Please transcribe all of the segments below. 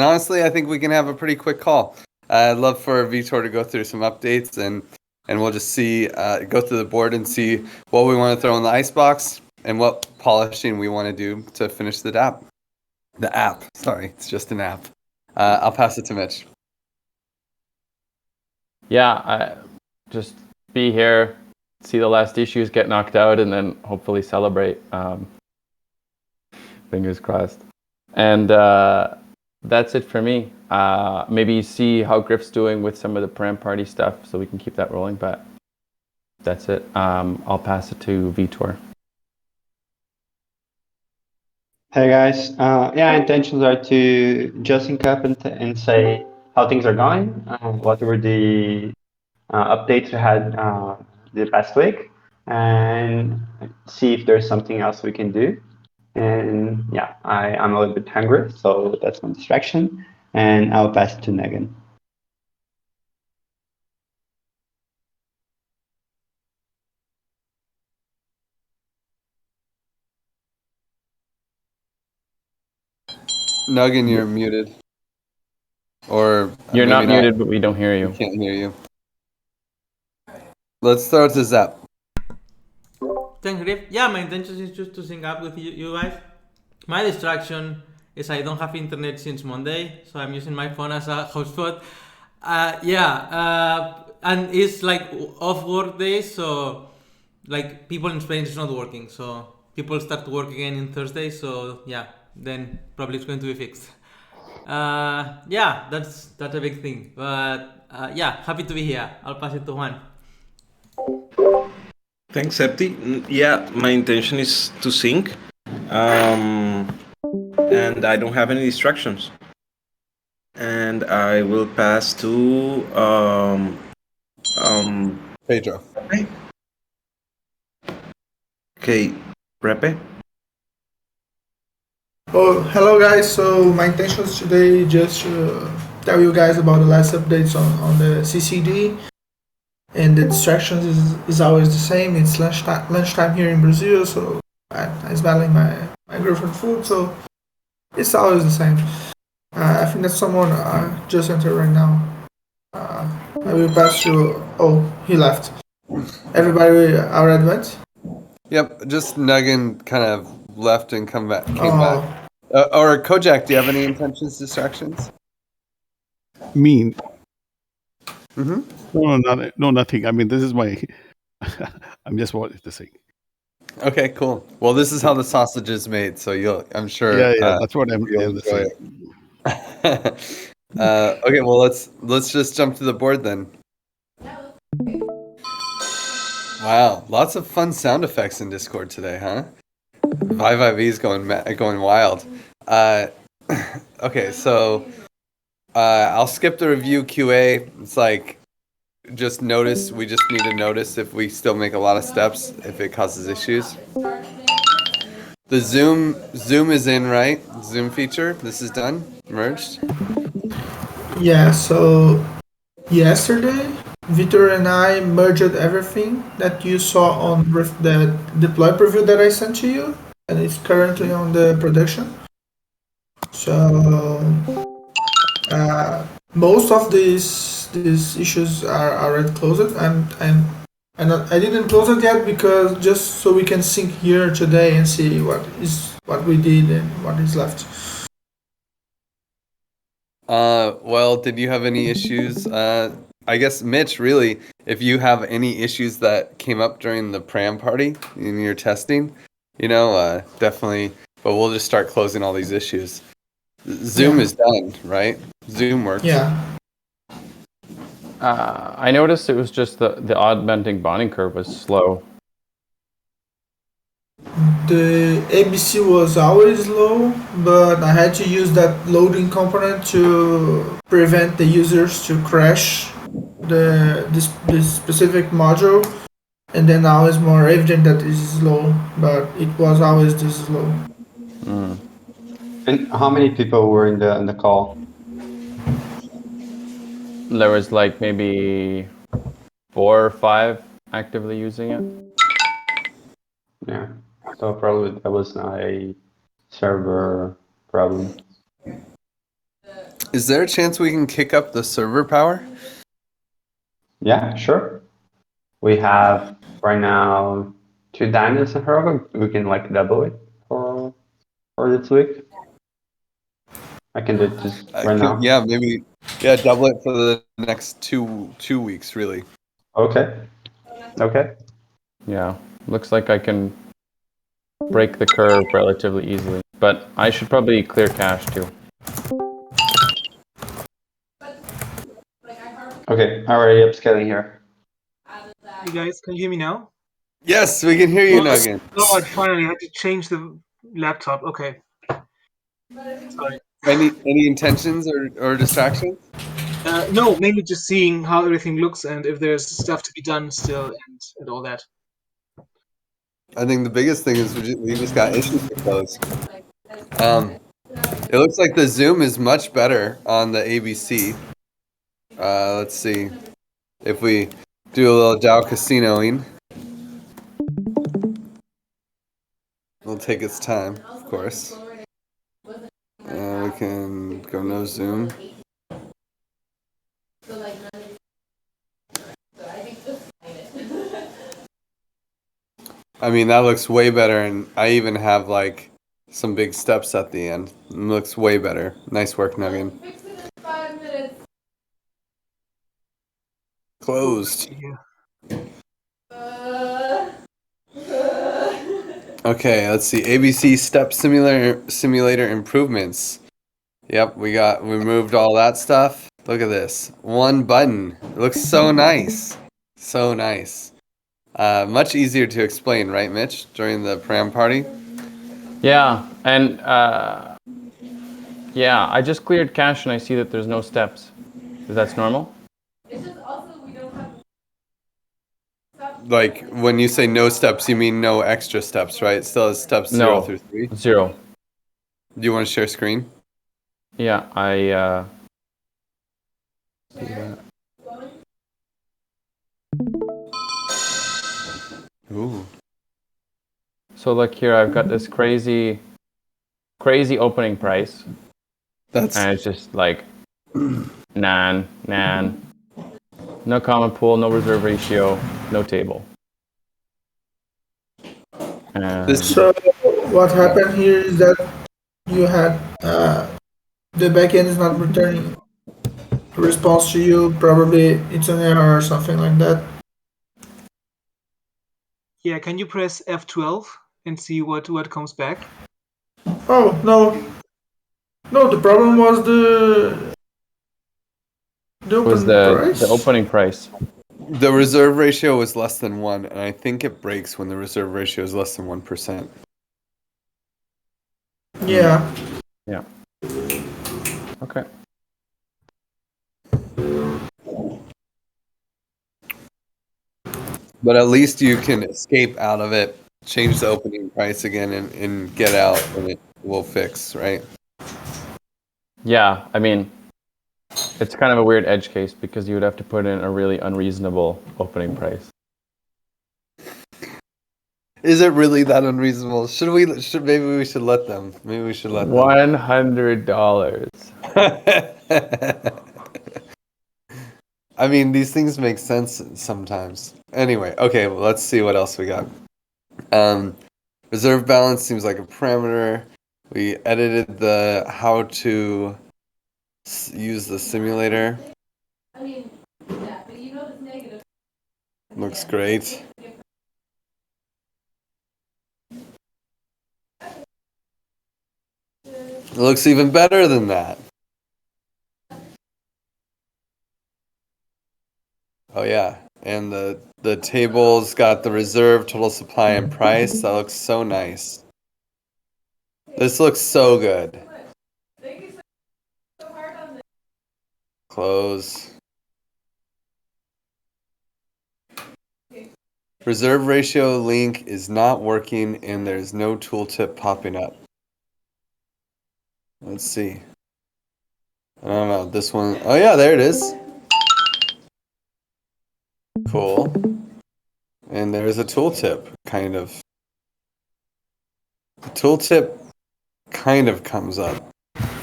honestly, I think we can have a pretty quick call. I'd love for Vitor to go through some updates and we'll just see, go through the board and see what we want to throw in the icebox and what polishing we want to do to finish the app. The app, sorry, it's just an app. I'll pass it to Mitch. Yeah, just be here, see the last issues get knocked out, and then hopefully celebrate. Fingers crossed. And that's it for me. Maybe see how Griff's doing with some of the Param Party stuff so we can keep that rolling, but that's it. I'll pass it to Vitor. Hey guys, intentions are to just sync up and say how things are going, what were the updates we had the past week, and see if there's something else we can do. And yeah, I'm a little bit hungry, so that's my distraction, and I'll pass it to Megan. Nuggin, you're muted. Or you're not muted, but we don't hear you. We can't hear you. Let's start this app. Thanks, Griff. Yeah, my intention is just to sync up with you guys. My distraction is I don't have internet since Monday, so I'm using my phone as a hotspot. And it's like off work days, so like people in Spain is not working, so people start to work again in Thursday, so yeah, then probably it's going to be fixed. That's a big thing, but happy to be here. I'll pass it to Juan. Thanks, Septi. Yeah, my intention is to sync, and I don't have any distractions. And I will pass to Pedro. Okay, Repe. Oh, hello guys. So my intentions today just to tell you guys about the last updates on the CCD. And the distractions is always the same. It's lunchtime here in Brazil, so I'm smelling my girlfriend food, so it's always the same. I think that someone just entered right now. I will pass to... Oh, he left. Everybody already went? Yep, just Nuggin kind of left and came back. Or Kojak, do you have any intentions, distractions? Me? Mm-hmm. No, nothing. I mean, this is my... I'm just wanting to sing. Okay, cool. Well, this is how the sausage is made, so I'm sure... Yeah, that's what I'm enjoy it. Okay, well, let's just jump to the board then. Wow, lots of fun sound effects in Discord today, huh? ViViV's going wild. Okay, so I'll skip the review QA. It's like just notice. We just need to notice if we still make a lot of steps, if it causes issues. The Zoom is in, right? Zoom feature. This is done, merged. Yeah. So yesterday, Vitor and I merged everything that you saw on the deploy preview that I sent to you, and it's currently on the production. So most of these issues are already closed. I didn't close it yet because just so we can sync here today and see what we did and what is left. Well, did you have any issues? I guess, Mitch, really, if you have any issues that came up during the Param party in your testing, definitely. But we'll just start closing all these issues. Zoom is done, right? Zoom works. Yeah. I noticed it was just the augmenting bonding curve was slow. The ABC was always low, but I had to use that loading component to prevent the users to crash this specific module, and then now it's more evident that this is slow, but it was always this slow. And how many people were in the call? There was like maybe 4 or 5 actively using it. Yeah, so probably that was not a server problem. Is there a chance we can kick up the server power? Yeah, sure. We have right now 2 diamonds in Heroic. We can like double it for this week. I can do it just right now. Yeah, maybe. Yeah, double it for the next two weeks, really. Okay. Okay. Yeah, looks like I can break the curve relatively easily, but I should probably clear cache too. Okay. Already upscaling here. You guys, can you hear me now? Yes, we can hear you, Nugget. Oh, I finally had to change the laptop. Okay. Sorry. Any intentions or distractions? No, mainly just seeing how everything looks and if there's stuff to be done still and all that. I think the biggest thing is we just got issues to close. It looks like the zoom is much better on the ABC. Let's see if we do a little Dow casinoing. It'll take its time, of course. We can go no zoom. I mean, that looks way better, and I even have like some big steps at the end. It looks way better. Nice work, Nugget. Closed. Okay, let's see. ABC step simulator improvements. Yep, we moved all that stuff. Look at this. One button. It looks so nice. So nice. Much easier to explain, right, Mitch, during the pram party? Yeah, and yeah, I just cleared cache and I see that there's no steps. Is that normal? Like, when you say no steps, you mean no extra steps, right? It still has steps 0 through 3. 0. Do you want to share screen? Yeah, I do that. Ooh. So look here, I've got this crazy opening price. That's And it's just like nan. No common pool, no reserve ratio, no table. And So what happened here is that you had the backend is not returning a response to you. Probably it's an error or something like that. Yeah, can you press F12 and see what comes back? Oh no, the problem was the was open price. the opening price. the reserve ratio was less than 1, and I think it breaks when the reserve ratio is less than 1%. Yeah. Yeah. Okay. But at least you can escape out of it, change the opening price again, and get out, and it will fix, right? Yeah, I mean, it's kind of a weird edge case because you would have to put in a really unreasonable opening price. Is it really that unreasonable? Maybe we should let them. Maybe we should let them. $100. I mean, these things make sense sometimes. Anyway, okay, well, let's see what else we got. Reserve balance seems like a parameter. We edited the how to use the simulator. Looks great. It looks even better than that. Oh yeah, and the table's got the reserve, total supply, and price. That looks so nice. This looks so good. Close. Reserve ratio link is not working, and there's no tooltip popping up. Let's see. I don't know, this one. Oh yeah, there it is. Cool. And there's a tooltip, kind of. The tooltip kind of comes up.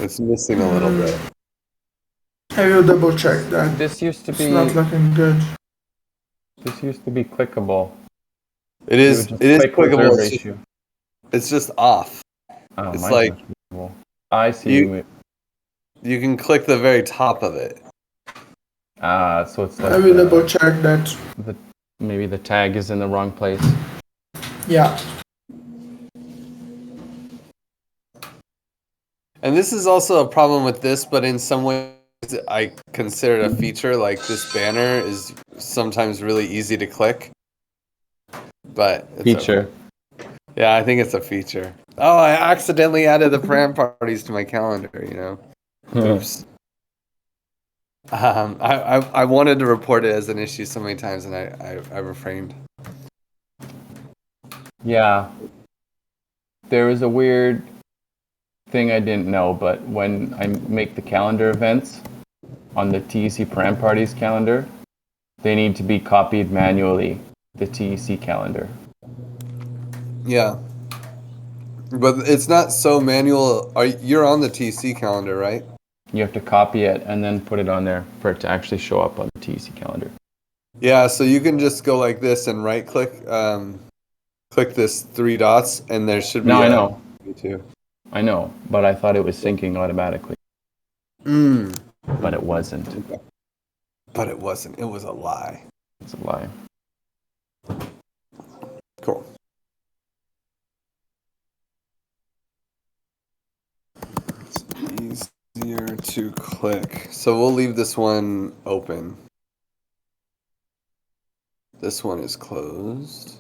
It's missing a little bit. I will double check that. This used to It's be not looking good. clickable. It You is. would just It is click clickable. reserve ratio. It's just off. Oh, It's mine's like not clickable. I see. you you can click the very top of it. So it's like I will double check that. maybe the tag is in the wrong place. Yeah. And this is also a problem with this, but in some ways I consider it a feature. Like this banner is sometimes really easy to click. But it's Feature. okay. Yeah, I think it's a feature. Oh, I accidentally added the pram parties to my calendar, you know. Oops. I wanted to report it as an issue so many times, and I refrained. Yeah. There was a weird thing I didn't know, but when I make the calendar events on the TEC Pram Parties calendar, they need to be copied manually, the TEC calendar. Yeah. But it's not so manual. You're on the TC calendar, right? You have to copy it and then put it on there for it to actually show up on the TEC calendar. Yeah, so you can just go like this and right click, click this 3 dots, and there should be No, I know. Me too. I know, but I thought it was syncing automatically. But it wasn't. But it wasn't. It was a lie. It's a lie. Cool. It's easier to click. So we'll leave this one open. This one is closed.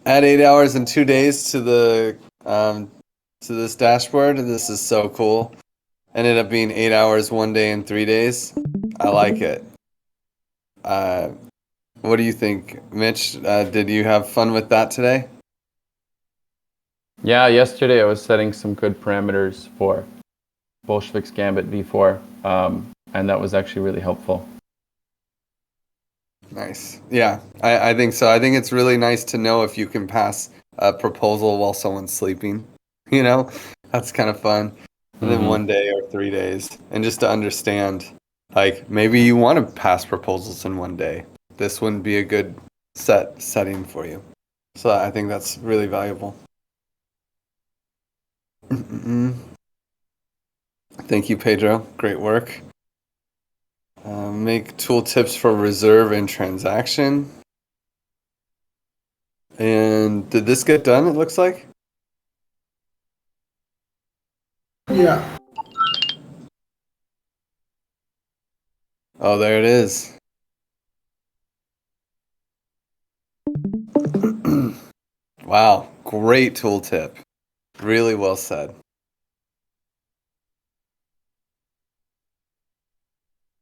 Add 8 hours and 2 days to the to this dashboard. This is so cool. Ended up being 8 hours, 1 day, and 3 days. I like it. What do you think, Mitch? Did you have fun with that today? Yeah, yesterday I was setting some good parameters for Bolshevik's Gambit v4, and that was actually really helpful. Nice. Yeah, I think so. I think it's really nice to know if you can pass a proposal while someone's sleeping. You know, that's kind of fun. And then 1 day or 3 days. And just to understand, like, maybe you want to pass proposals in 1 day. This wouldn't be a good setting for you. So I think that's really valuable. Thank you, Pedro. Great work. Make tooltips for reserve and transaction. And did this get done, it looks like? Yeah. Oh, there it is. Wow, great tooltip. Really well said.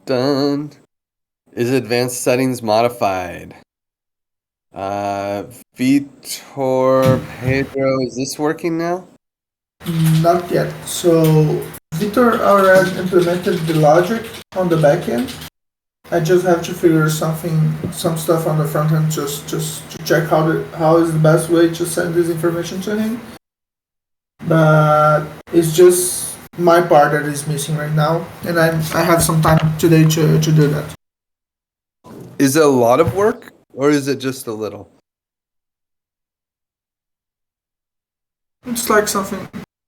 Done. Is advanced settings modified? Vitor Pedro, is this working now? Not yet. So Vitor already implemented the logic on the backend. I just have to figure some stuff on the front end, just to check how is the best way to send this information to him. But it's just my part that is missing right now, and I have some time today to do that. Is it a lot of work or is it just a little? It's like something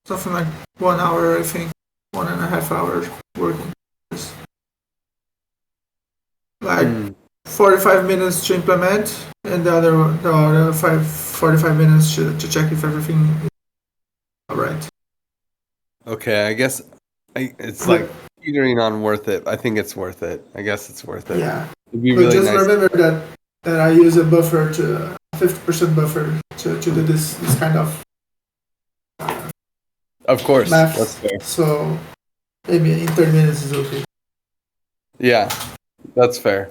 like 1 hour, I think, 1.5 hours working. Like 45 minutes to implement, and the other 45 minutes to check if everything is alright. Okay, I guess it's like teetering on worth it. I think it's worth it. I guess it's worth it. Yeah. It'd be But really just nice. remember that I use a buffer to 50% buffer to do this kind of Of course, math. that's fair. So maybe in 30 minutes is okay. Yeah, that's fair.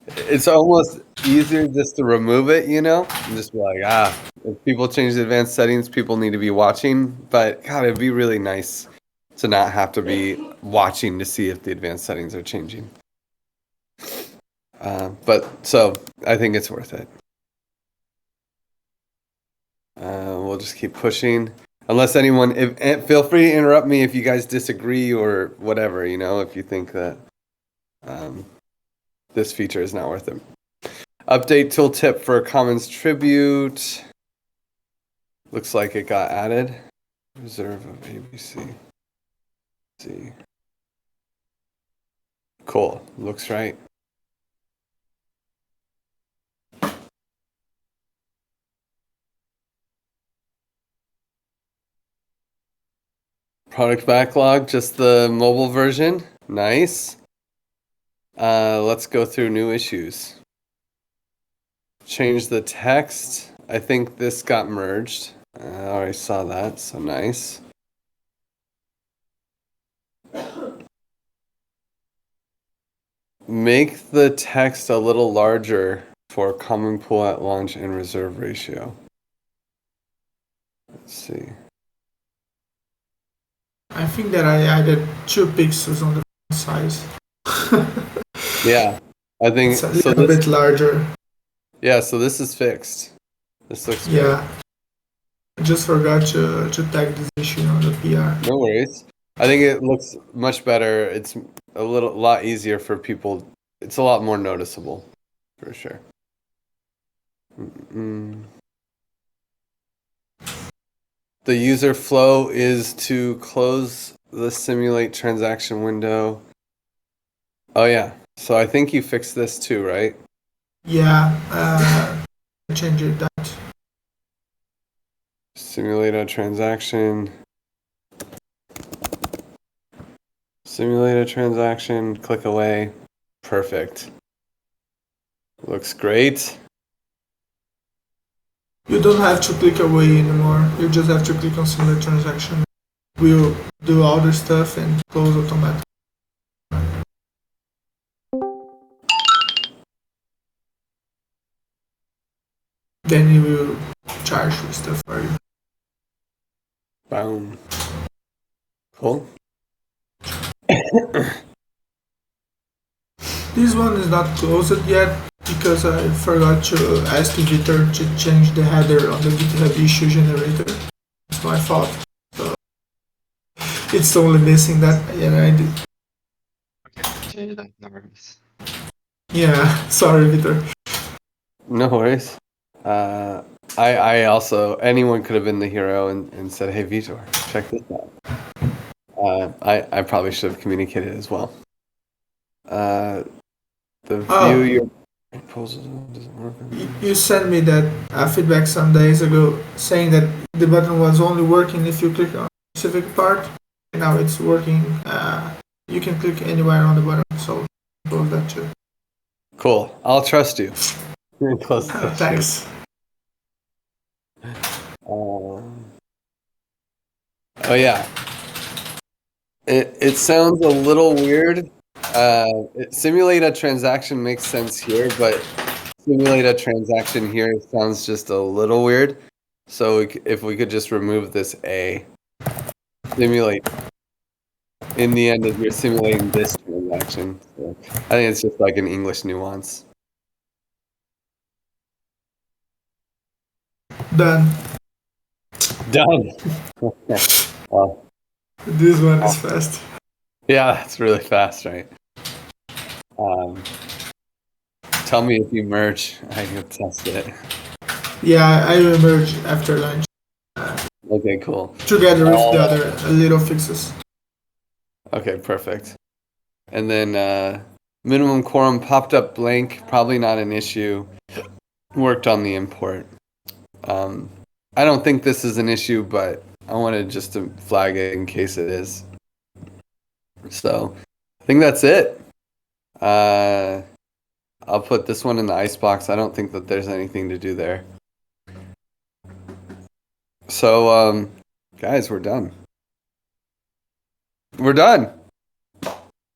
It's almost easier just to remove it, you know, and just be like, if people change the advanced settings, people need to be watching. But God, it'd be really nice to not have to be watching to see if the advanced settings are changing. But so I think it's worth it. We'll just keep pushing. Unless anyone, feel free to interrupt me if you guys disagree or whatever, if you think that this feature is not worth it. Update tooltip for Commons Tribute. Looks like it got added. Reserve of ABC. Let's see. Cool. Looks right. Product backlog, just the mobile version. Nice. Let's go through new issues. Change the text. I think this got merged. I already saw that, so nice. Make the text a little larger for common pool at launch and reserve ratio. Let's see. I think that I added 2 pixels on the size. Yeah, I think It's a little bit larger. Yeah, so this is fixed. This looks good. Yeah. I just forgot to tag this issue on the PR. No worries. I think it looks much better. It's a lot easier for people. It's a lot more noticeable, for sure. The user flow is to close the simulate transaction window. Oh yeah. So I think you fixed this too, right? Yeah, I changed that. Simulate a transaction. Simulate a transaction, click away. Perfect. Looks great. You don't have to click away anymore. You just have to click on simulate transaction. We'll do all the stuff and close automatically. Then he will charge the stuff for you. Boom. Cool. This one is not closed yet because I forgot to ask Victor to change the header on the GitHub issue generator. It's my fault. So it's only missing that, and I did. Okay, change that. No worries. Yeah, sorry, Victor. No worries. I also, anyone could have been the hero and said, hey, Vitor, check this out. I probably should have communicated as well. The view your proposal doesn't work. You sent me that feedback some days ago saying that the button was only working if you click on a specific part. Now it's working. You can click anywhere on the button, so close that too. Cool. I'll trust you. Close Thanks. Oh yeah. It sounds a little weird. Simulate a transaction makes sense here, but simulate a transaction here sounds just a little weird. So if we could just remove this A, simulate. In the end, if you're simulating this transaction, so I think it's just like an English nuance. Done. Done. Well, This one is fast. yeah, it's really fast, right? Tell me if you merge. I can test it. Yeah, I will merge after lunch Okay, cool. together with the other little fixes. Okay, perfect. And then minimum quorum popped up blank. Probably not an issue. Worked on the import. I don't think this is an issue, but I wanted just to flag it in case it is. So I think that's it. I'll put this one in the icebox. I don't think that there's anything to do there. So, guys, we're done. We're done.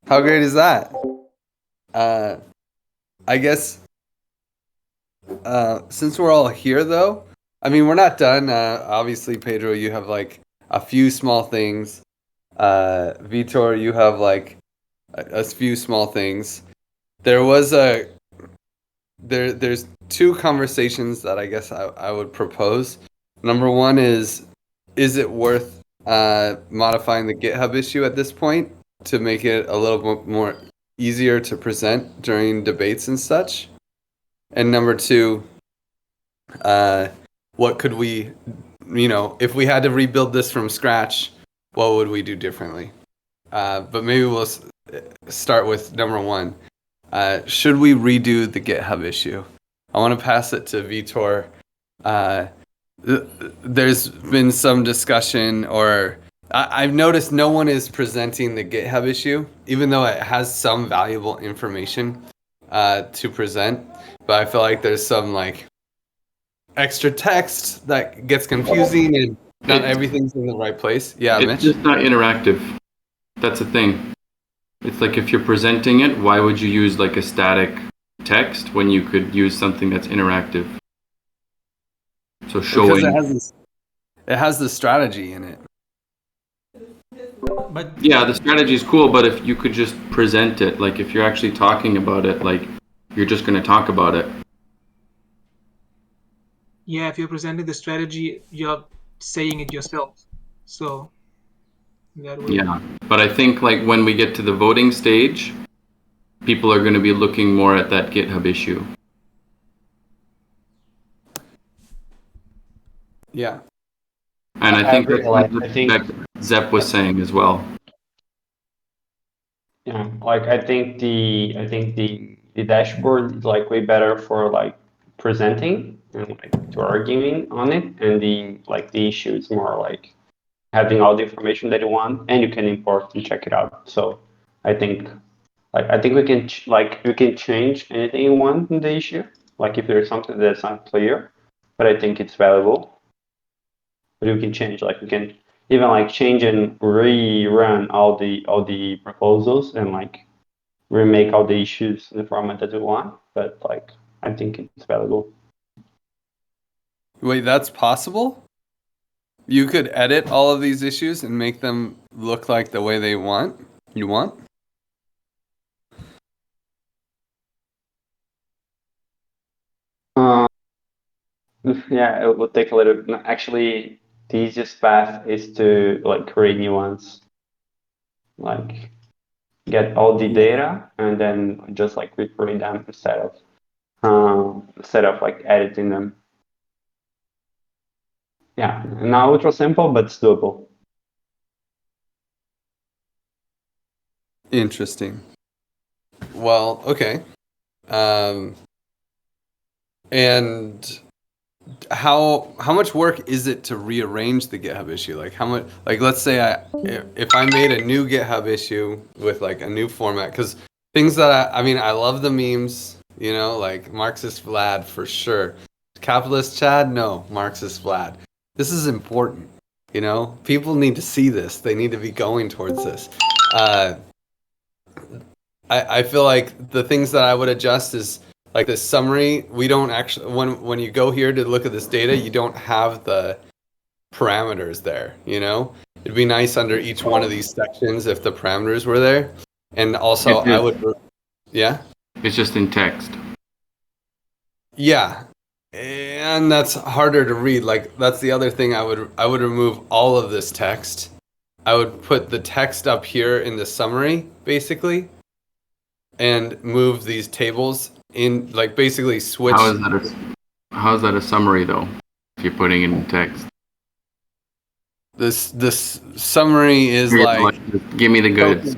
How great is that? I guess since we're all here, though, I mean, we're not done. Obviously, Pedro, you have like a few small things. Vitor, you have like a few small things. There was there's two conversations that I guess I would propose. Number one is it worth modifying the GitHub issue at this point to make it a little bit more easier to present during debates and such? And number two, what could we, if we had to rebuild this from scratch, what would we do differently? But maybe we'll start with number one. Should we redo the GitHub issue? I want to pass it to Vitor. There's been some discussion, or I've noticed no one is presenting the GitHub issue, even though it has some valuable information to present. But I feel like there's some extra text that gets confusing, and not everything's in the right place. Yeah, It's Mitch? just not interactive. That's the thing. It's like if you're presenting it, why would you use a static text when you could use something that's interactive? So showing. Because it has the strategy in it. But Yeah, the strategy is cool, but if you could just present it, if you're actually talking about it, you're just going to talk about it. Yeah, if you're presenting the strategy, you're saying it yourself. So that way. Yeah, but I think when we get to the voting stage, people are going to be looking more at that GitHub issue. Yeah. And I think agree. that's I think- that Zep was saying as well. Yeah, I think the dashboard is way better for presenting and to arguing on it, and the issue is more having all the information that you want, and you can import and check it out. So I think we can we can change anything you want in the issue, if there's something that's not clear, but I think it's valuable. But we can change, we can even change and rerun all the proposals and remake all the issues in the format that we want. But I think it's valuable. Wait, that's possible? You could edit all of these issues and make them look like the way you want? Yeah, it will take a little. No, actually, the easiest path is to create new ones. Get all the data and then just recreate them instead of editing them. Yeah, not ultra simple, but it's doable. Interesting. Well, okay. And how much work is it to rearrange the GitHub issue? How much? Let's say if I made a new GitHub issue with a new format, because things that I love the memes, Marxist Vlad for sure. Capitalist Chad, no, Marxist Vlad. This is important. People need to see this. They need to be going towards this. I feel like the things that I would adjust is this summary. We don't actually, when you go here to look at this data, you don't have the parameters there. It'd be nice under each one of these sections if the parameters were there. And also I would, yeah? It's just in text. Yeah. And that's harder to read. That's the other thing. I would remove all of this text. I would put the text up here in the summary, basically, and move these tables in, basically switch. How is that a summary though? If you're putting it in text. This summary is give me the goods.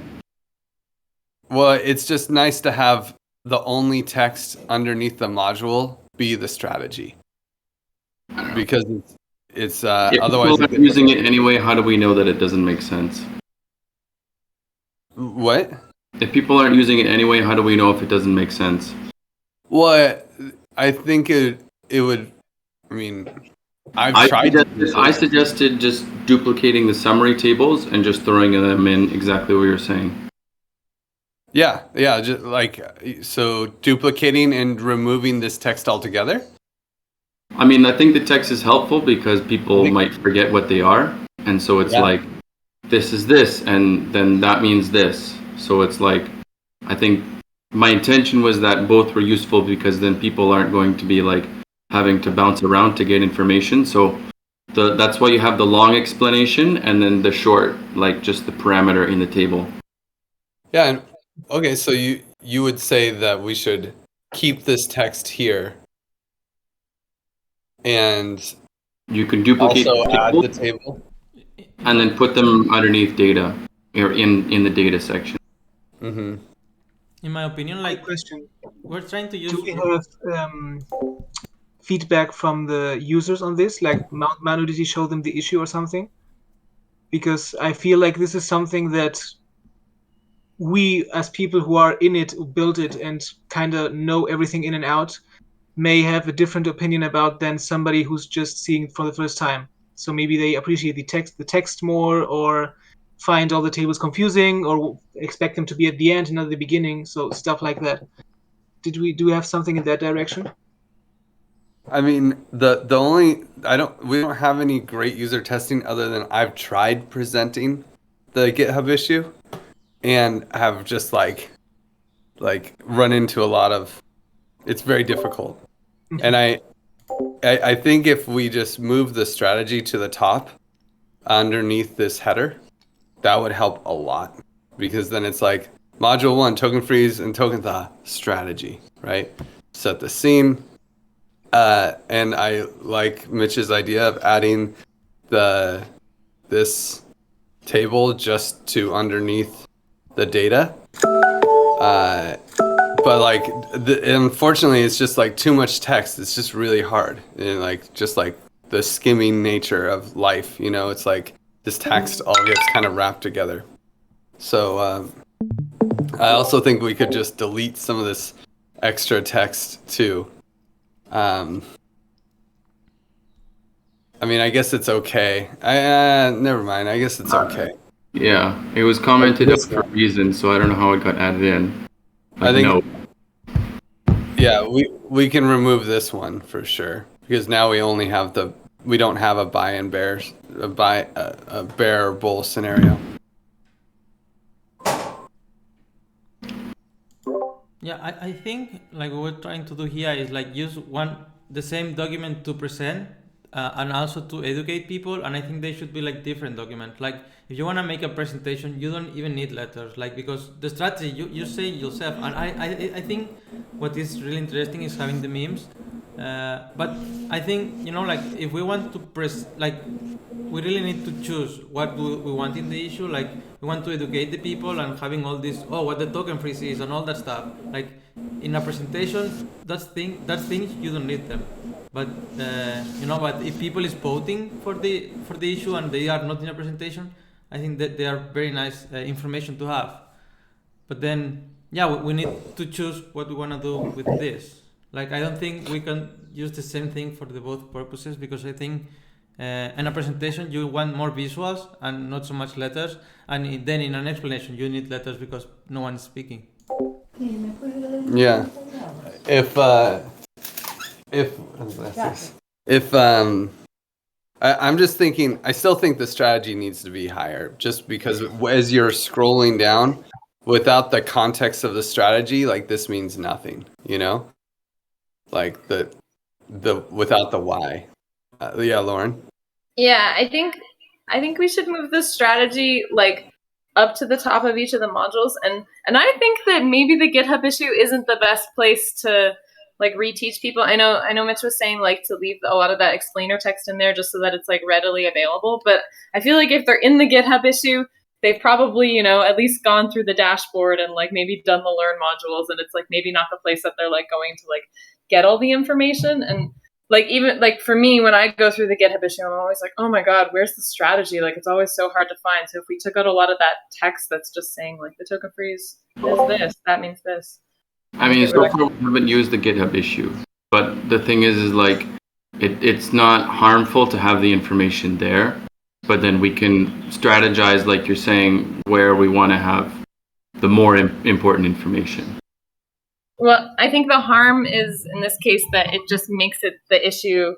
Well, it's just nice to have the only text underneath the module be the strategy, because it's otherwise. If people are using it anyway, how do we know that it doesn't make sense? What? If people aren't using it anyway, how do we know if it doesn't make sense? Well, I think it would. I suggested just duplicating the summary tables and just throwing them in exactly what you're saying. Yeah, just so duplicating and removing this text altogether. I think the text is helpful because people might forget what they are, and so it's this is this, and then that means this. So it's I think my intention was that both were useful because then people aren't going to be having to bounce around to get information. So That's why you have the long explanation and then the short, like just the parameter in the table. Yeah. And, okay. So you would say that we should keep this text here, and You can duplicate also the add table the table. and then put them underneath data or in the data section. Mm-hmm. In my opinion, like question. we're trying to use. Do we have feedback from the users on this? Like, Manu, did you show them the issue or something? Because I feel like this is something that we, as people who are in it, who built it, and kind of know everything in and out, may have a different opinion about than somebody who's just seeing it for the first time. So maybe they appreciate the text more, or find all the tables confusing, or expect them to be at the end and not at the beginning. So stuff like that. Do we have something in that direction? I mean, the only we don't have any great user testing other than I've tried presenting the GitHub issue and have just like run into a lot of, it's very difficult. And I think if we just move the strategy to the top underneath this header, that would help a lot, because then it's like module 1 token freeze and token thaw strategy, right? Set the scene. And I like Mitch's idea of adding this table just to underneath the data. But like, unfortunately, it's just like too much text. It's just really hard, and like just like the skimming nature of life, you know, it's like this text all gets kind of wrapped together. So I also think we could just delete some of this extra text too. I mean, I guess it's okay. Never mind. I guess it's okay. Yeah, it was commented out for a reason, so I don't know how it got added in. Like, I think, no. yeah, we can remove this one for sure, because now we only have we don't have a buy and bear, a bear or bull scenario. Yeah, I think like what we're trying to do here is like use the same document to present and also to educate people, and I think they should be like different documents. Like if you want to make a presentation, you don't even need letters, like because the strategy you say yourself, and I think what is really interesting is having the memes. But I think, you know, like if we want to we really need to choose what do we want in the issue. Like we want to educate the people, and having all this, what the token freeze is and all that stuff. Like in a presentation, that's things you don't need them. But you know, but if people is voting for the issue and they are not in a presentation, I think that they are very nice information to have. But then, yeah, we need to choose what we want to do with this. Like, I don't think we can use the same thing for the both purposes, because I think in a presentation you want more visuals and not so much letters, and then in an explanation you need letters because no one is speaking. Yeah. I'm just thinking, I still think the strategy needs to be higher, just because as you're scrolling down, without the context of the strategy, like this means nothing, you know? Like the without the why. Yeah, Lauren. Yeah, I think we should move this strategy like up to the top of each of the modules, and I think that maybe the GitHub issue isn't the best place to like reteach people. I know Mitch was saying like to leave a lot of that explainer text in there just so that it's like readily available, but I feel like if they're in the GitHub issue, they've probably, you know, at least gone through the dashboard and like maybe done the learn modules, and it's like maybe not the place that they're like going to like get all the information. And like even like for me, when I go through the GitHub issue, I'm always like, oh my god, where's the strategy? Like it's always so hard to find. So if we took out a lot of that text that's just saying like the token freeze is this, that means this. I mean, so far we haven't used the GitHub issue, but the thing is like it's not harmful to have the information there, but then we can strategize, like you're saying, where we want to have the more important information. Well, I think the harm is in this case that it just makes it the issues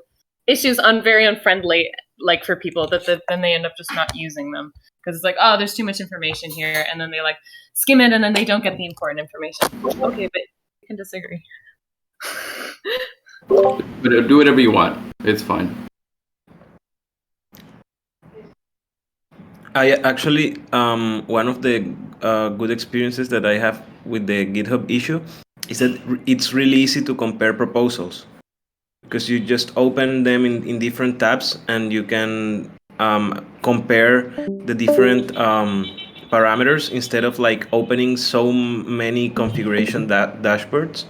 very unfriendly, like for people that then they end up just not using them because it's like, oh, there's too much information here, and then they like skim it and then they don't get the important information. Okay, but you can disagree. But do whatever you want. It's fine. I actually one of the good experiences that I have with the GitHub issue is that it's really easy to compare proposals because you just open them in different tabs and you can compare the different parameters instead of like opening so many configuration dashboards.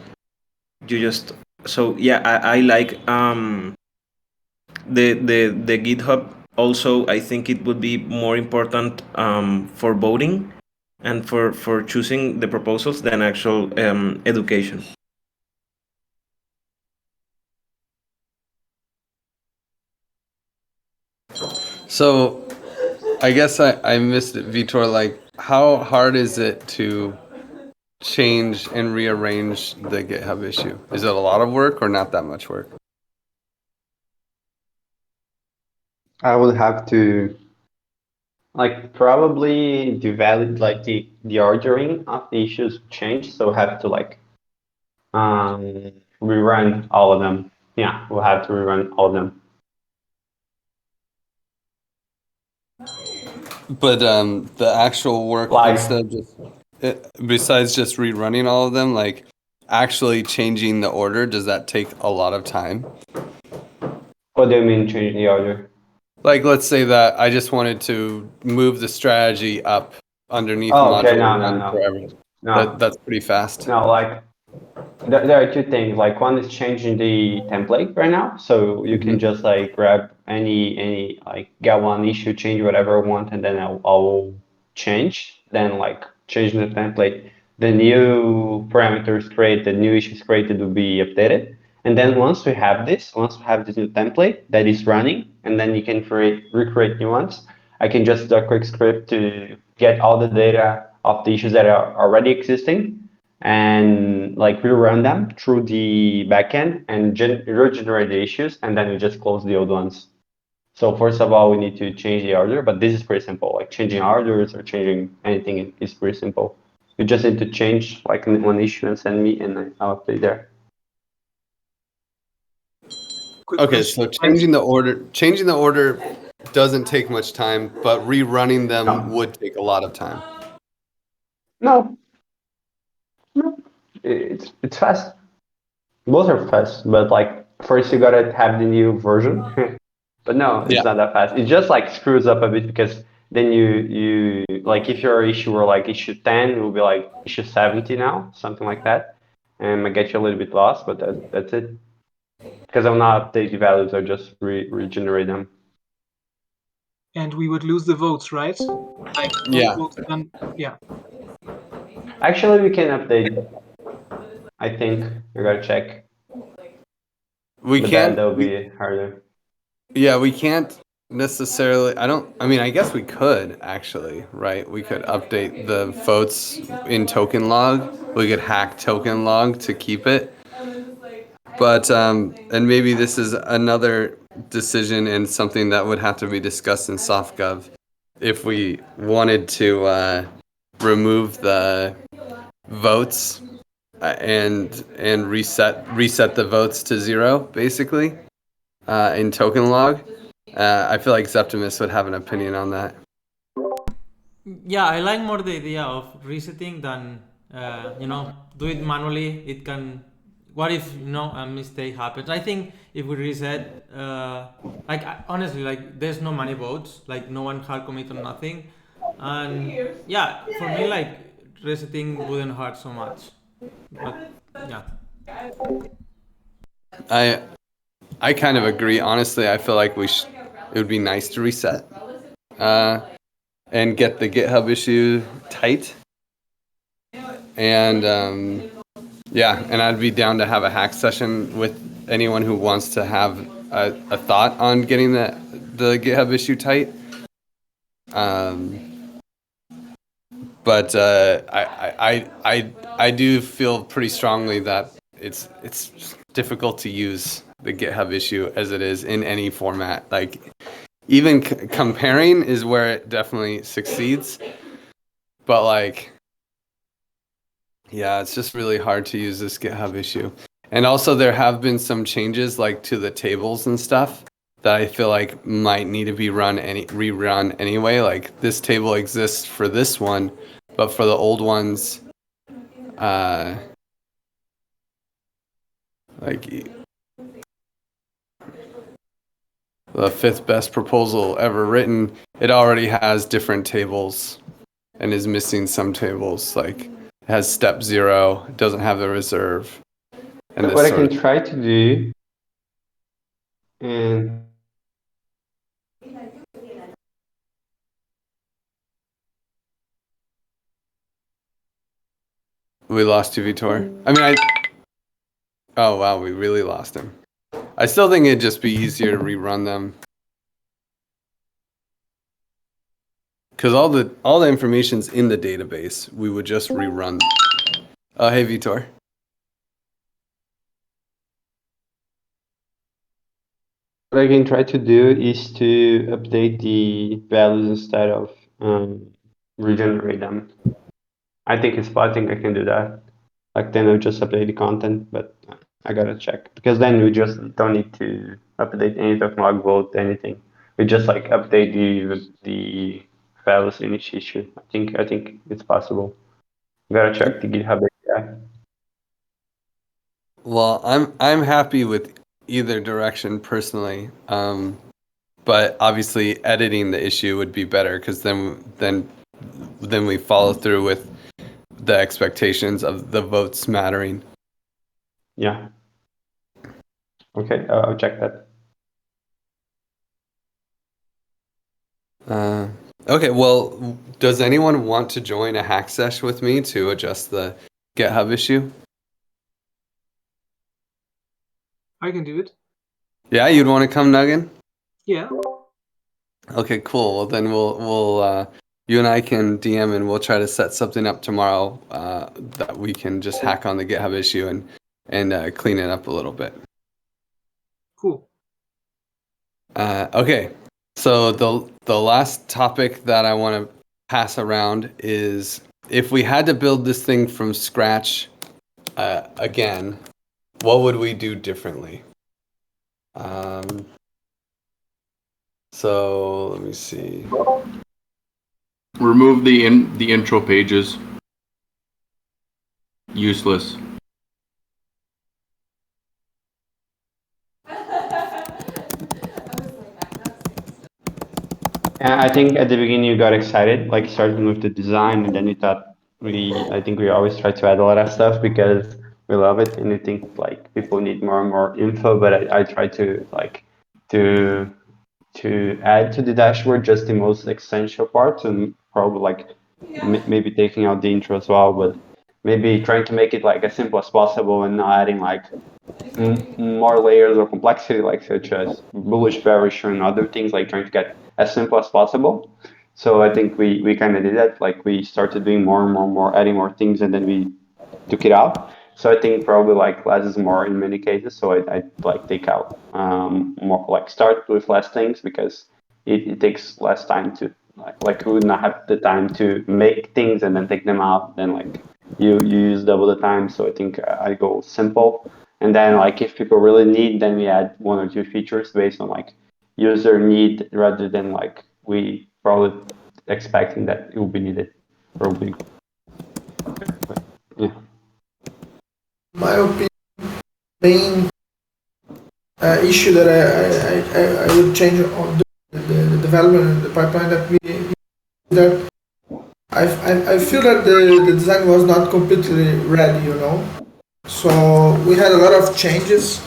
You just so yeah, I like the GitHub. Also, I think it would be more important for voting and for choosing the proposals than actual education. So I guess I missed it, Vitor. Like, how hard is it to change and rearrange the GitHub issue? Is it a lot of work or not that much work? I would have to like probably devalid like the ordering of the issues change, so have to like rerun all of them. Yeah, we'll have to rerun all of them. But the actual work Like, instead of just besides just rerunning all of them, like actually changing the order, does that take a lot of time? what do you mean changing the order? Like, let's say that I just wanted to move the strategy up underneath Oh, okay, module no, no, one no, forever. no, That's pretty fast. no. Like, there are two things. Like, one is changing the template right now, so you can Mhm. just like grab any like get one issue, change whatever I want, and then I'll change. Then like changing the template, the new parameters created, new issues created will be updated. And then once we have this new template that is running, and then you can recreate new ones. I can just do a quick script to get all the data of the issues that are already existing and like rerun them through the backend and regenerate the issues, and then we just close the old ones. So first of all, we need to change the order, but this is pretty simple. Like changing orders or changing anything is pretty simple. You just need to change like one issue and send me, and I'll update there. Quick Okay, question. so changing the order doesn't take much time, but rerunning them No. would take a lot of time. No, no, it's fast. Both are fast, but like first you gotta have the new version. But no, Yeah. it's not that fast. It just like screws up a bit because then you like if your issue were like issue 10, it will be like issue 70 now, something like that. And might get you a little bit lost, but that's it. Because I'll not update the values, I'll just regenerate them. And we would lose the votes, right? Like all Yeah. the votes done. Yeah. Actually, we can update. I think I gotta check, We but can't. that'll be harder. Yeah, we can't necessarily. I mean, I guess we could actually, right? We could update the votes in token log. We could hack token log to keep it. But and maybe this is another decision and something that would have to be discussed in SoftGov if we wanted to remove the votes and reset the votes to zero basically in token log. I feel like Zeptimus would have an opinion on that. Yeah, I like more the idea of resetting than do it manually. It can. What if a mistake happens? I think if we reset, honestly, like there's no money votes, like no one hard commit on nothing, and yeah, for me like resetting wouldn't hurt so much. But yeah. I kind of agree. Honestly, I feel like it would be nice to reset and get the GitHub issue tight. And yeah, and I'd be down to have a hack session with anyone who wants to have a thought on getting the GitHub issue tight. But I do feel pretty strongly that it's difficult to use the GitHub issue as it is in any format. Like even comparing is where it definitely succeeds, but like yeah, it's just really hard to use this GitHub issue. And also there have been some changes like to the tables and stuff that I feel like might need to be rerun anyway. Like this table exists for this one, but for the old ones, like the 5th best proposal ever written, it already has different tables and is missing some tables. Like it has step 0, it doesn't have the reserve. And What I can try to do, and we lost you, Vitor. I mean, oh wow, we really lost him. I still think it'd just be easier to rerun them. Because all the information's in the database. We would just rerun. Oh, hey, Vitor. what I can try to do is to update the values instead of regenerate them. I think I can do that. Like then I'll just update the content, but I gotta check because then we just don't need to update anything, log vote, anything. We just like update the values in each issue. I think it's possible. Gotta check the GitHub API. Well, I'm happy with either direction personally, but obviously editing the issue would be better because then we follow through with the expectations of the votes mattering. Yeah. Okay, I'll check that. Okay, well, does anyone want to join a hack sesh with me to adjust the GitHub issue? I can do it. Yeah, you'd want to come, Nuggin? Yeah. Okay, cool. Well, then we'll you and I can DM and we'll try to set something up tomorrow that we can just hack on the GitHub issue and clean it up a little bit. Cool. Okay, so the last topic that I want to pass around is if we had to build this thing from scratch again, what would we do differently? So let me see. Remove the intro pages. Useless. I think at the beginning you got excited, like starting with the design, and then you thought I think we always try to add a lot of stuff because we love it, and we think like people need more and more info. But I try to like to add to the dashboard just the most essential parts, and probably like maybe taking out the intro as well, but maybe trying to make it like as simple as possible and not adding like more layers of complexity, like such as bullish, bearish, and other things, like trying to get as simple as possible. So I think we kind of did that. Like we started doing more and more, adding more things, and then we took it out. So I think probably like less is more in many cases. So I like take out more, like start with less things because it takes less time to like we would not have the time to make things and then take them out. Then like you use double the time. So I think I go simple. And then like if people really need, then we add 1 or 2 features based on like user need rather than like we probably expecting that it will be needed probably. Yeah. My opinion, main issue that I would change on the development and the pipeline that we that I feel that the design was not completely ready, you know. So we had a lot of changes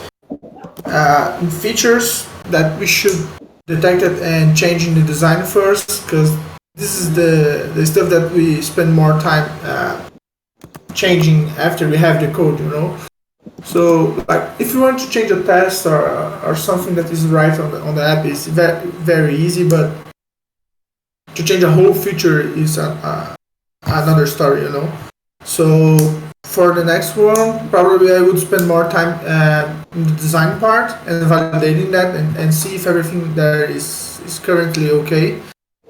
in features that we should detect it and change in the design first, because this is the stuff that we spend more time changing after we have the code, you know. So like if you want to change a test or something that is right on the app, is very, very easy, but to change a whole feature is another story, you know. So for the next one, probably I would spend more time in the design part and validating that and see if everything there is currently okay.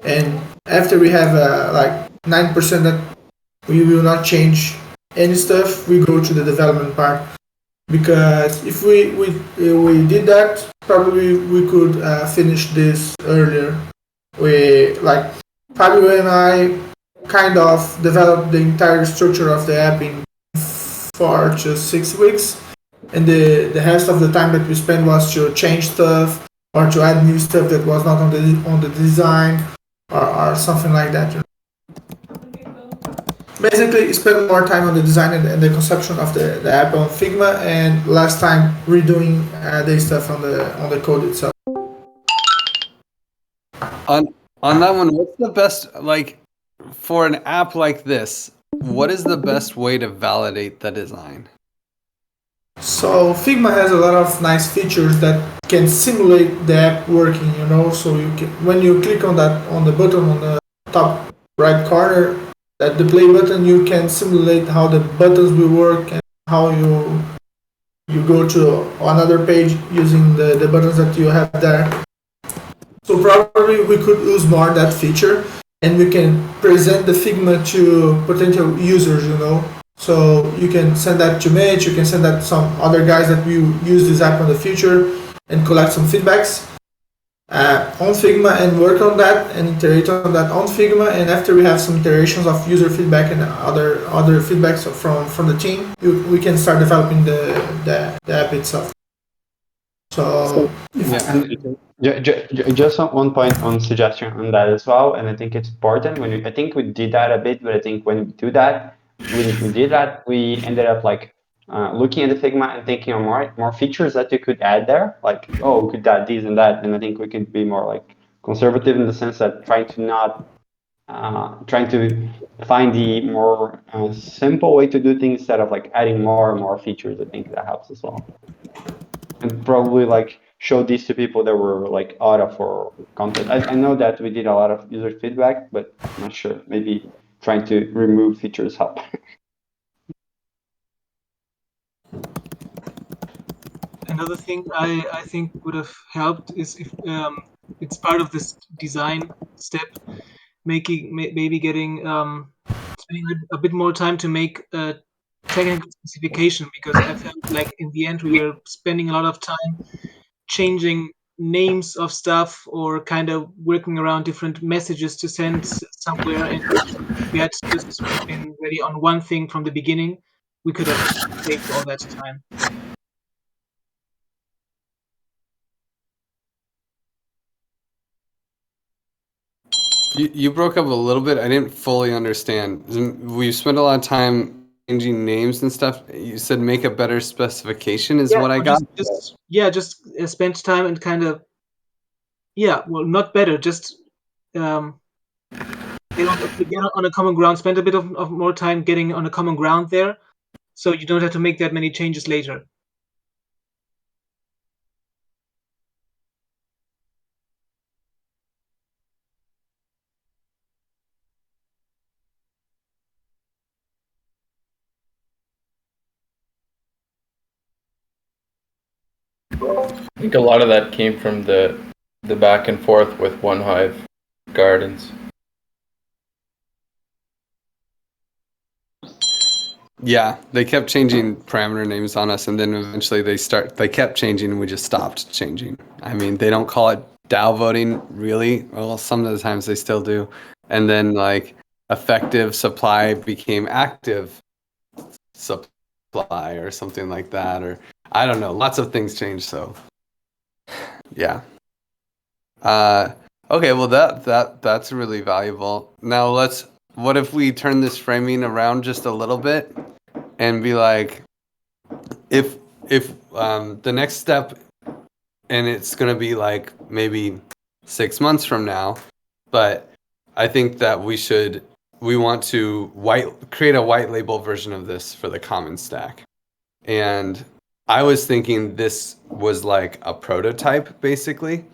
And after we have like 9% that we will not change any stuff, we go to the development part. because if we did that, probably we could finish this earlier. Fabio and I kind of developed the entire structure of the app in 4 to 6 weeks, and the rest of the time that we spent was to change stuff or to add new stuff that was not on the design or something like that. Basically, spend more time on the design and the conception of the app on Figma, and less time redoing the stuff on the code itself. On that one, what's the best, like, for an app like this, what is the best way to validate the design? So Figma has a lot of nice features that can simulate the app working, so you can, when you click on the button on the top right corner, that the play button, you can simulate how the buttons will work and how you go to another page using the buttons that you have there. So probably we could use more that feature, and we can present the Figma to potential users, So you can send that to Mitch, you can send that to some other guys that will use this app in the future and collect some feedbacks on Figma and work on that and iterate on that on Figma. And after we have some iterations of user feedback and other feedbacks from the team, we can start developing the app itself. So just one point on suggestion on that as well, and I think it's important. I think we did that a bit, but I think when we do that, we ended up looking at the Figma and thinking of more features that you could add there, like, we could add these and that, and I think we could be more conservative in the sense that trying to find the more simple way to do things instead of adding more and more features. I think that helps as well, and probably show these to people that were out of our content. I know that we did a lot of user feedback, but I'm not sure. Maybe trying to remove features help. Another thing I think would have helped is if it's part of this design step, maybe getting spending a bit more time to make a technical specification, because I felt like in the end we were spending a lot of time changing names of stuff or kind of working around different messages to send somewhere, and if we had just been ready on one thing from the beginning, we could have saved all that time. You broke up a little bit. I didn't fully understand. We spent a lot of time changing names and stuff. You said make a better specification is what I got. Just spend time and kind of, not better, just get on a common ground. Spend a bit of more time getting on a common ground there, so you don't have to make that many changes later. I think a lot of that came from the back and forth with One Hive Gardens. Yeah, they kept changing parameter names on us, and then eventually they kept changing, and we just stopped changing. I mean, they don't call it DAO voting, really. Well, some of the times they still do. And then, effective supply became active supply or something like that, or I don't know. Lots of things changed, so yeah. Okay, well that's really valuable. Now what if we turn this framing around just a little bit and be like, if the next step, and it's gonna be maybe 6 months from now, but I think that we want to create a white label version of this for the common stack. And I was thinking this was like a prototype, basically.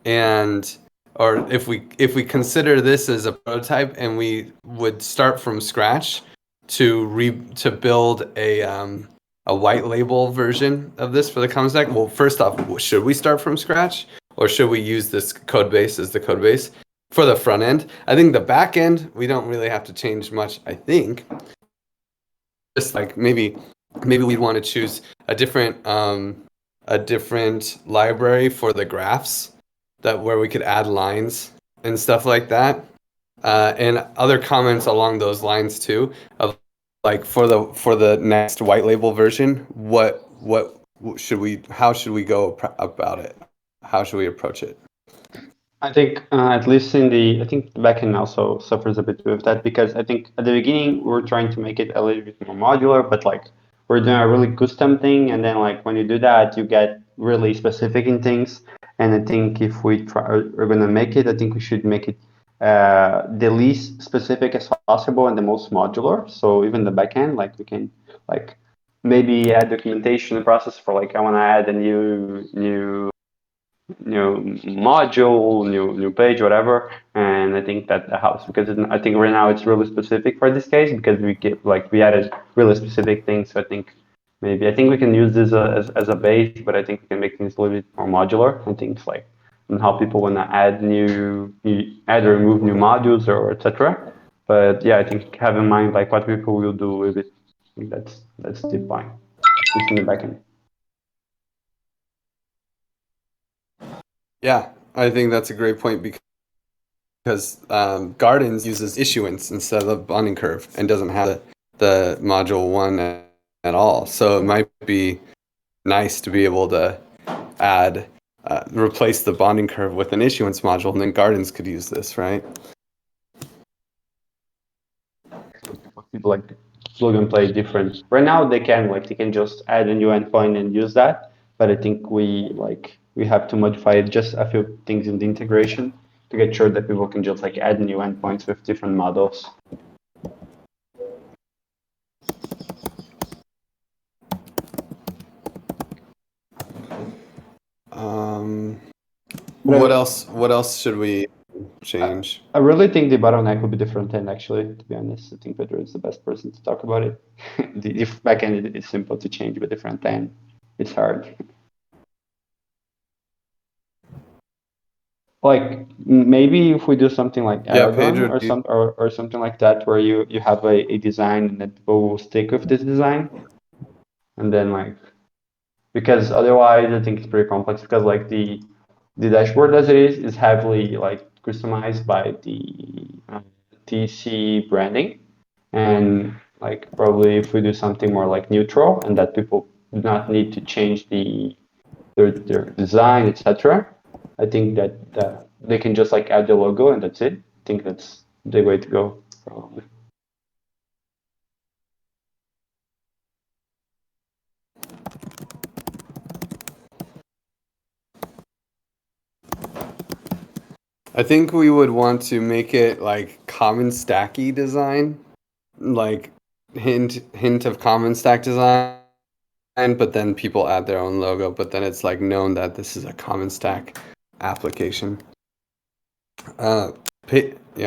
Or if we consider this as a prototype, and we would start from scratch to build a white label version of this for the common stack. Well, first off, should we start from scratch, or should we use this code base as the code base for the front end? I think the back end, we don't really have to change much. I think just maybe maybe we'd want to choose a different library for the graphs where we could add lines and stuff like that. And other comments along those lines too, of like for the next white label version, how should we go about it? How should we approach it? I think at least I think the backend also suffers a bit with that, because I think at the beginning we're trying to make it a little bit more modular, but like we're doing a really custom thing, and then like when you do that, you get really specific in things. And I think if we're gonna make it, I think we should make it the least specific as possible and the most modular. So even the backend, like we can like maybe add documentation process for like I want to add a new module, new page, whatever. And I think that helps, because I think right now it's really specific for this case, because we added really specific things. So I think we can use this as a base, but I think we can make things a little bit more modular and things like and how people want to add or remove new modules or etc. But yeah, I think have in mind like what people will do with it. I think that's the point. It's in the backend. Yeah, I think that's a great point, because Gardens uses issuance instead of the bonding curve and doesn't have the module 1 at all. So it might be nice to be able to replace the bonding curve with an issuance module, and then Gardens could use this, right? People like plug and play different. Right now they can just add a new endpoint and use that, but I think we have to modify just a few things in the integration to get sure that people can just like add new endpoints with different models. What else should we change? I really think the bottleneck will be the front end, actually, to be honest. I think Pedro is the best person to talk about it. The backend is simple to change, but the front end, it's hard. Like maybe if we do something like Aragon or something like that, where you have a design and that people will stick with this design, and then because otherwise I think it's pretty complex, because like the dashboard as it is heavily like customized by the TC branding, and like probably if we do something more like neutral and that people do not need to change their design, etc. I think that they can just like add the logo and that's it. I think that's the way to go, probably. I think we would want to make it like common stacky design, like hint of common stack design, but then people add their own logo, but then it's like known that this is a common stack application. Pedro,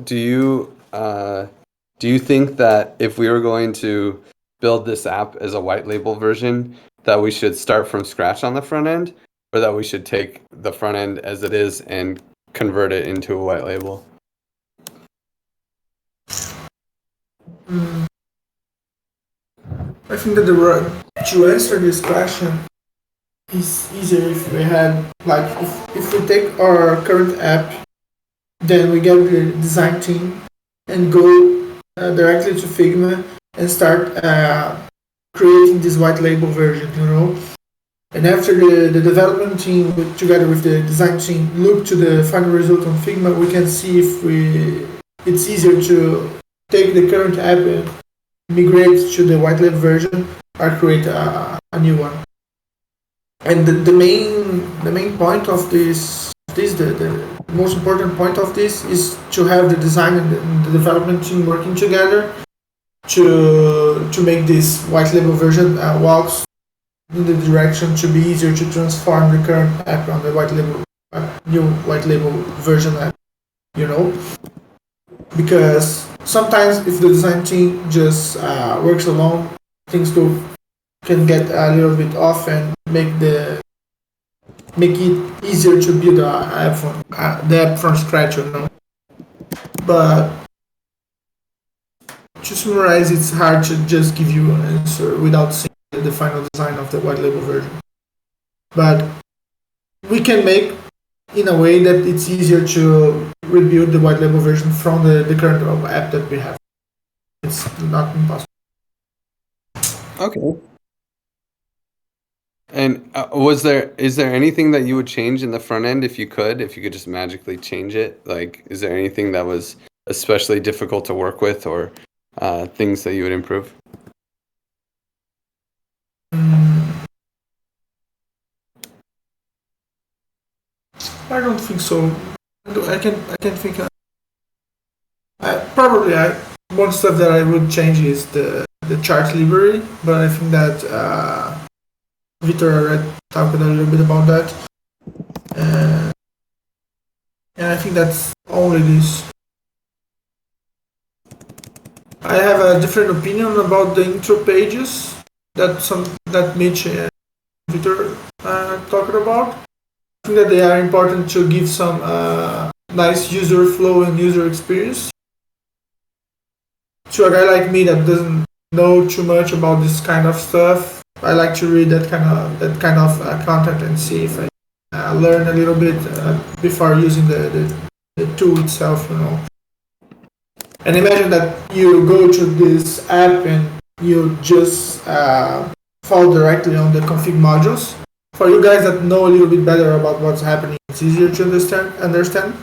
do you think that if we were going to build this app as a white label version, that we should start from scratch on the front end, or that we should take the front end as it is and convert it into a white label? I think that to answer this question is easier if we had if we take our current app, then we get the design team and go directly to Figma and start creating this white label version, And after the development team, together with the design team, look to the final result on Figma, we can see if it's easier to take the current app and migrate to the white label version or create a new one. And the main point of this, the most important point of this is to have the design and the development team working together to make this white label version walks in the direction to be easier to transform the current app on the new white label version app, Because sometimes if the design team just works alone, things can get a little bit off and make it easier to build the app from scratch, But to summarize, it's hard to just give you an answer without seeing the final design of the white label version. But we can make in a way that it's easier to rebuild the white label version from the current app that we have. It's not impossible. Okay. And is there anything that you would change in the front end if you could just magically change it? Like, is there anything that was especially difficult to work with, or things that you would improve? I don't think so. I can think. One stuff that I would change is the chart library, but I think that Vitor already talked a little bit about that, and I think that's only this. I have a different opinion about the intro pages that Mitch and Vitor talked about. I think that they are important to give some nice user flow and user experience. To a guy like me that doesn't know too much about this kind of stuff, I like to read that kind of content and see if I learn a little bit before using the tool itself, you know. And imagine that you go to this app and you just fall directly on the config modules. For you guys that know a little bit better about what's happening, it's easier to understand.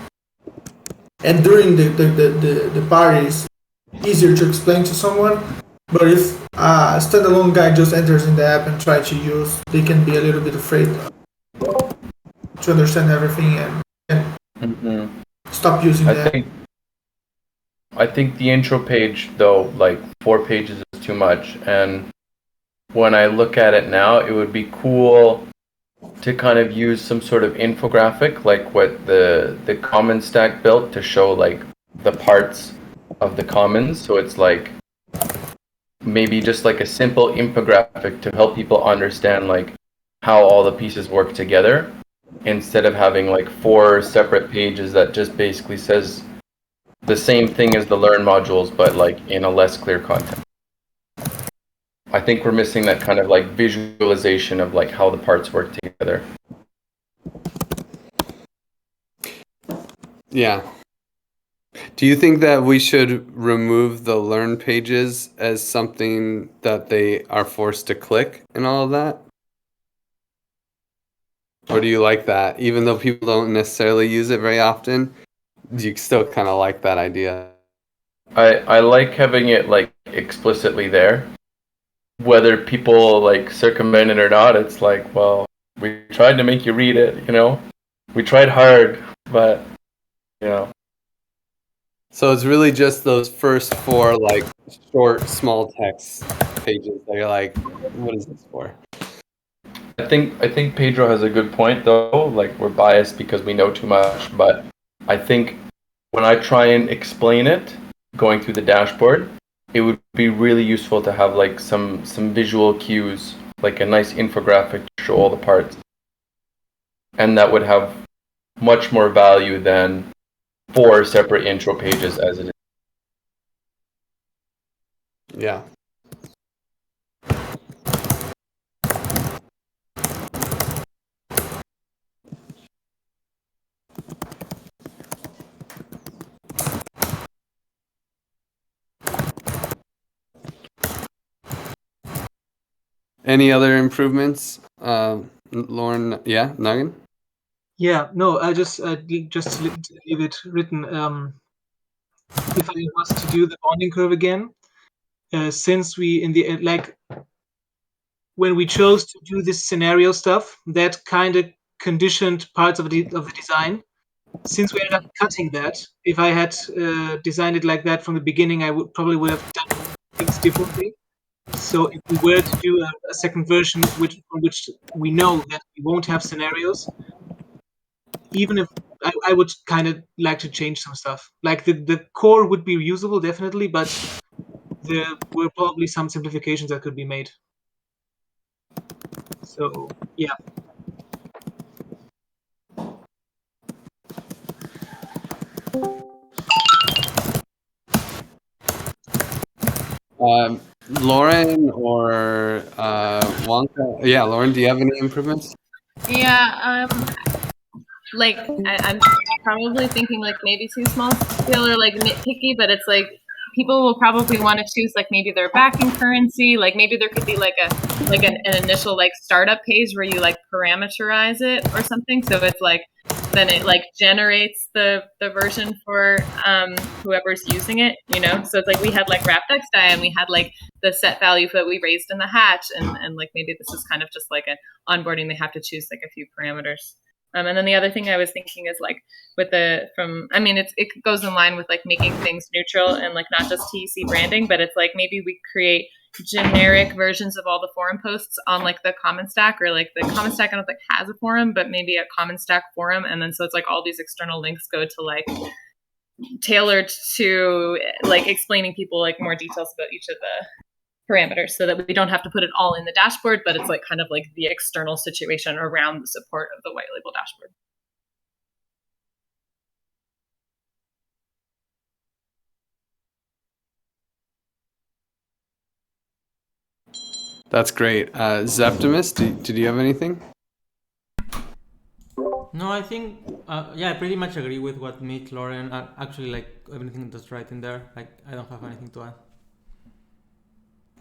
And during the parties, easier to explain to someone. But if a standalone guy just enters in the app and try to use, they can be a little bit afraid to understand everything and stop using the app. I think the intro page, though, like 4 pages is too much. And when I look at it now, it would be cool to kind of use some sort of infographic, like what the common stack built, to show like the parts of the commons. So it's like maybe just like a simple infographic to help people understand like how all the pieces work together, instead of having like 4 separate pages that just basically says the same thing as the learn modules, but like in a less clear content. I think we're missing that kind of like visualization of like how the parts work together. Yeah. Do you think that we should remove the learn pages as something that they are forced to click and all of that? Or do you like that? Even though people don't necessarily use it very often, do you still kind of like that idea? I like having it like explicitly there. Whether people like circumvent it or not, it's like, well, we tried to make you read it, you know? We tried hard, but, you know. So it's really just those first 4 like short, small text pages that you're like, what is this for? I think Pedro has a good point, though. Like, we're biased because we know too much, but I think when I try and explain it, going through the dashboard, it would be really useful to have like some visual cues, like a nice infographic to show all the parts. And that would have much more value than 4 separate intro pages as it is. Yeah. Any other improvements, Lauren? Yeah, Nugget? Yeah, no, I just leave it written. If I was to do the bonding curve again, since we in the like when we chose to do this scenario stuff, that kind of conditioned parts of the design. Since we ended up cutting that, if I had designed it like that from the beginning, I would have done things differently. So if we were to do a second version, which we know that we won't have scenarios, even if I would kind of like to change some stuff. Like the core would be usable definitely, but there were probably some simplifications that could be made. So yeah. Lauren or Wonka? Yeah, Lauren, do you have any improvements? Yeah, like I'm probably thinking like maybe too small scale or like nitpicky, but it's like people will probably want to choose like maybe their backing currency. Like maybe there could be like an initial like startup page where you like parameterize it or something. So it's like then it like generates the version for whoever's using it, you know. So it's like we had like wraptext and we had like the set value that we raised in the hatch, and like maybe this is kind of just like an onboarding. They have to choose like a few parameters. And then the other thing I was thinking is like with it goes in line with like making things neutral and like not just TEC branding, but it's like maybe we create generic versions of all the forum posts on like the common stack, or like the common stack I don't think has a forum, but maybe a common stack forum. And then so it's like all these external links go to like tailored to like explaining people like more details about each of the parameters, so that we don't have to put it all in the dashboard, but it's like kind of like the external situation around the support of the white label dashboard. That's great. Zeptimus, did you have anything? No, I think yeah, I pretty much agree with what Mitch, Lauren, actually like everything that's right in there. Like I don't have anything to add.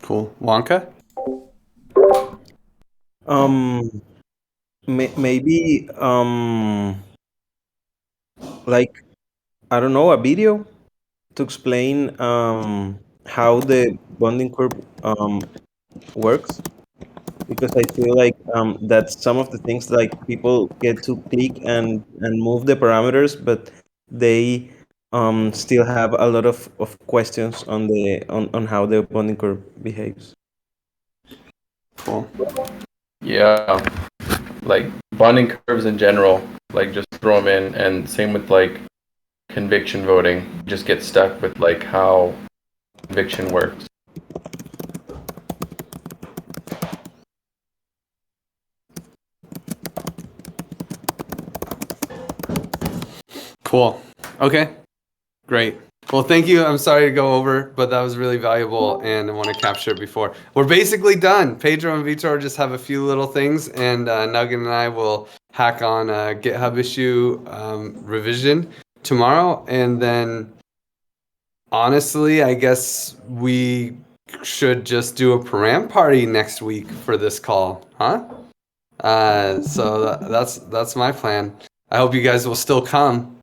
Cool. Wonka? Maybe like I don't know, a video to explain how the bonding curve works, because I feel like that some of the things like people get to click and move the parameters, but they still have a lot of questions on how the bonding curve behaves. Cool. Yeah, like bonding curves in general, like just throw them in, and same with like conviction voting. Just get stuck with like how conviction works. Cool. Okay. Great. Well, thank you. I'm sorry to go over, but that was really valuable, and I want to capture it before. We're basically done. Pedro and Vitor just have a few little things, and Nugget and I will hack on a GitHub issue revision tomorrow. And then, honestly, I guess we should just do a param party next week for this call, huh? So that's my plan. I hope you guys will still come.